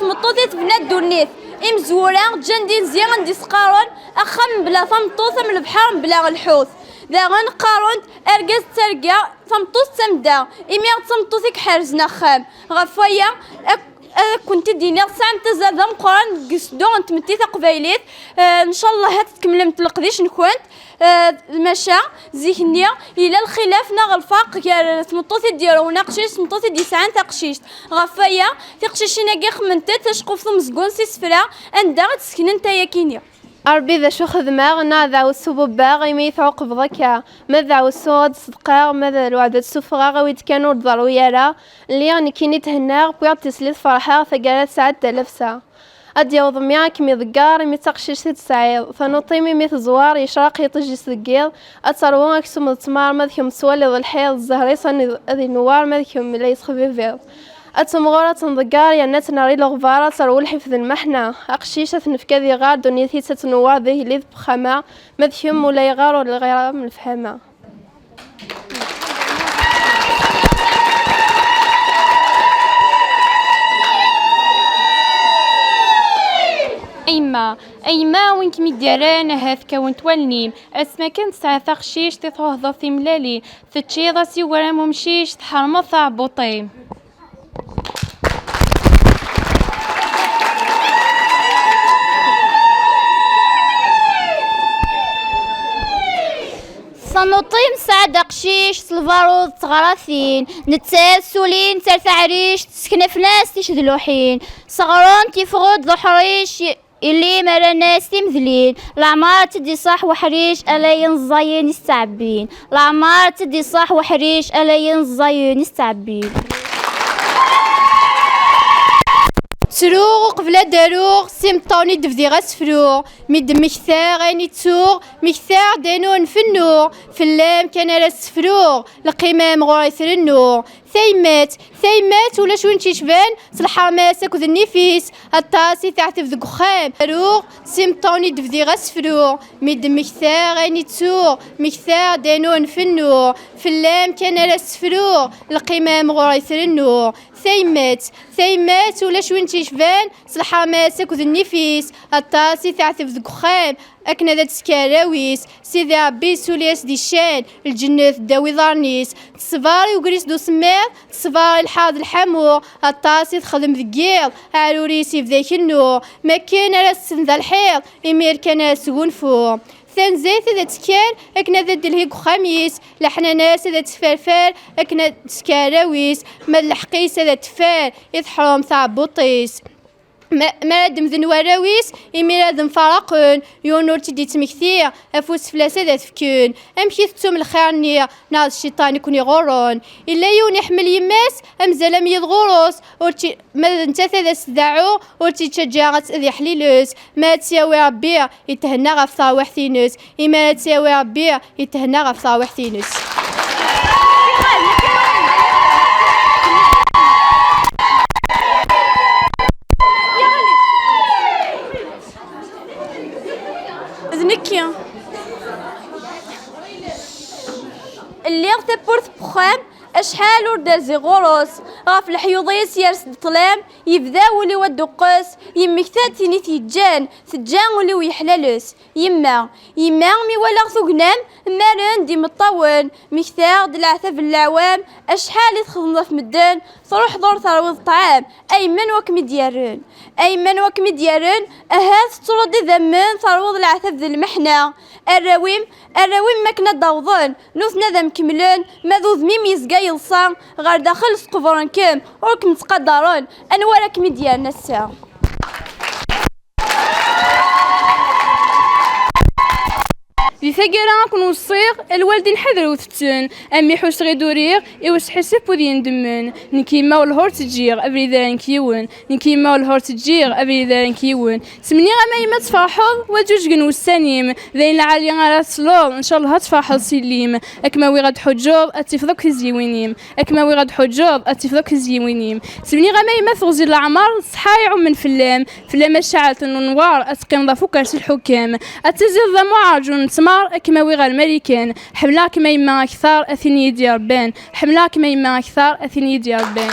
تمطوطي تبنات دونيت إمزورا جندي زيان دي سقارون أخم بلا فمطوطة من البحر بلا الحوت داغن قارون أرجز ترقى فمطوط تمدا إمي تمطوطيك حارزنا خام غفايا كنت ديني ساعة تزاد مقارن قصدون تمتي تقبيليت ان شاء الله هتكمل متلقديش نكونت مشى زيكنيا الى الخلاف ناغ الفاق تمطوطي ديالو ناقشيش تمطوطي دي ساعه تقشيش غفايا تقشيشنا كي خمنت تشقف مزقون سي سفرا اندا تسكن نتايا كينيا أربي ذا شو خدمة ناذا والسبب باغي ميت عقب ذكا ماذا والسود صدقا ماذا الوعد السفغا غويت كانوا ضروري لا اللي يعني كيني تهناغ بيعط تسليت فرحة ثقالات ساعة تلفسا أدي وضميا كمي ذقار مي تقشيش تسعيد فنطيمي ميت زوار يشراق يطجي سقيل أتروان أكسوم التمار مذكم سوالي ذو الحيل الزهري صني ذي نوار مذكم اللي يسخبي فيض أتمغورة تنضقار يانات ناري لغفارة ترول حفظ المحنة أقشيشة نفكذي غار دنيتي تتنوار ذي ليذ بخما مذكم ولا يغار ولا غير من الفهمة أيما وينك مديران هاثكا ونتولنيم اسما كانت ساعة تخشيش تتوهض في ملالي فتشيضة سيورا ممشيش تحرم ثعبوطيم صنوطيم سعد قشيش سلفارود تغراثين نتسال سولين ترث عريش تسكن في ناس تشذلوحين صغرون تيفغود ذو حريش اللي مرا ناس تمذلين العمار تدي صح وحريش ألا ينزين يستعبين العمار تدي صح وحريش ألا ينزين يستعبين سروغ قبل داروغ سيمطوني دفدي غسفروغ ميد مكثاغ غاني تسوغ مكثاغ دانون في النوغ فلام كان راسفروغ القمام غريث النوغ ثيمات ولا شوين تيشبان سلحرماسك وذ النفيس الطاسي تعتف ذو خام روغ سيمطوني دفدي غسفروغ ميد مكثاغ غاني تسوغ مكثاغ دانون في النوغ فلام كان راسفروغ القمام غريث النوغ ثيمات ولا شوين تيشبان سلحرماسك وذ النفيس الطاسي تعتف ذو خام أكنا ذات سكاراويس سيدي عبي سولياس دي الشان الجنة داوي ضارنيس تصفاري وقريس دو سماغ تصفاري الحاض الحمو الطاسي تخدم ذقيل عروريسي في ذاك النور ما كان راسن ذا الحيط إمير كان سقون فوق ثان زيت ذات سكار أكنا ذات دلهيق خميس لحنا ناس ذات فرفار أكنا سكاراويس ما الحقيس ذات فار يضحرم ثعبوطيس ما دم ذن وراويس إميرا ذن فرقون يونور تدي تمكثير أفوس فلاسة ذات فكون أمشي ثتوم الخيرني ناض الشيطان يكون يغورون إلا يون يحمل يماس أمزال أم يضغوروس ما نتاثا ذا سداعو ورتي تشجاغت ذي حليلوس ما تساوي ربي يتهنى غف صاوح ثينوس إما تساوي ربي يتهنى غف صاوح ثينوس نكيا اللي غتبورت بخام اشحال وردا زيغوروس غاف الحيوضيس يرسد طلام يبدا ولي ودقس يمكثات تيني تيجان تجان ولي ويحلالس يما مي ولا ثقنام مارن دي مطول مكثار دلعثب العوام اشحال تخدم في مدان تروح دور ثروي الطعام ايمن وكمي ديارن اهات تردي ذمان ثروي العثب ذي المحنه الراويم ما كنا ضوضن نوثنا ذا مكملين ماذو ذميم يزقا يلصان غير داخل سقفران كام وركم تقدرون انوارا كمي ديالنا الساعه في ثقيرا كون وصيغ الوالدين حذروا ثتن امي حوش غيدوريغ ايوش حسب ودي يندمن نكيما والهور تجيغ ابريدان كيون نكيما والهور تجيغ ابريدان كيون سمني غما يما تفرحض وجوج كن والسنيم ذين العالي غا تسلوض ان شاء الله تفرحض سليم اكما وي غاد حجوب اتفضك زيوينيم اكما وي غاد حجوب اتفضك زيوينيم سمني غما يما تغزي العمر صحاي من فلام الشعل النوار اتقيم ضفو كرسي الحكام اتزيد ذا معرجون تمار كما ويغا الملكان حملاك ما يما أكثر أثني ديال بان حملاك ما يما أكثر أثني ديال بان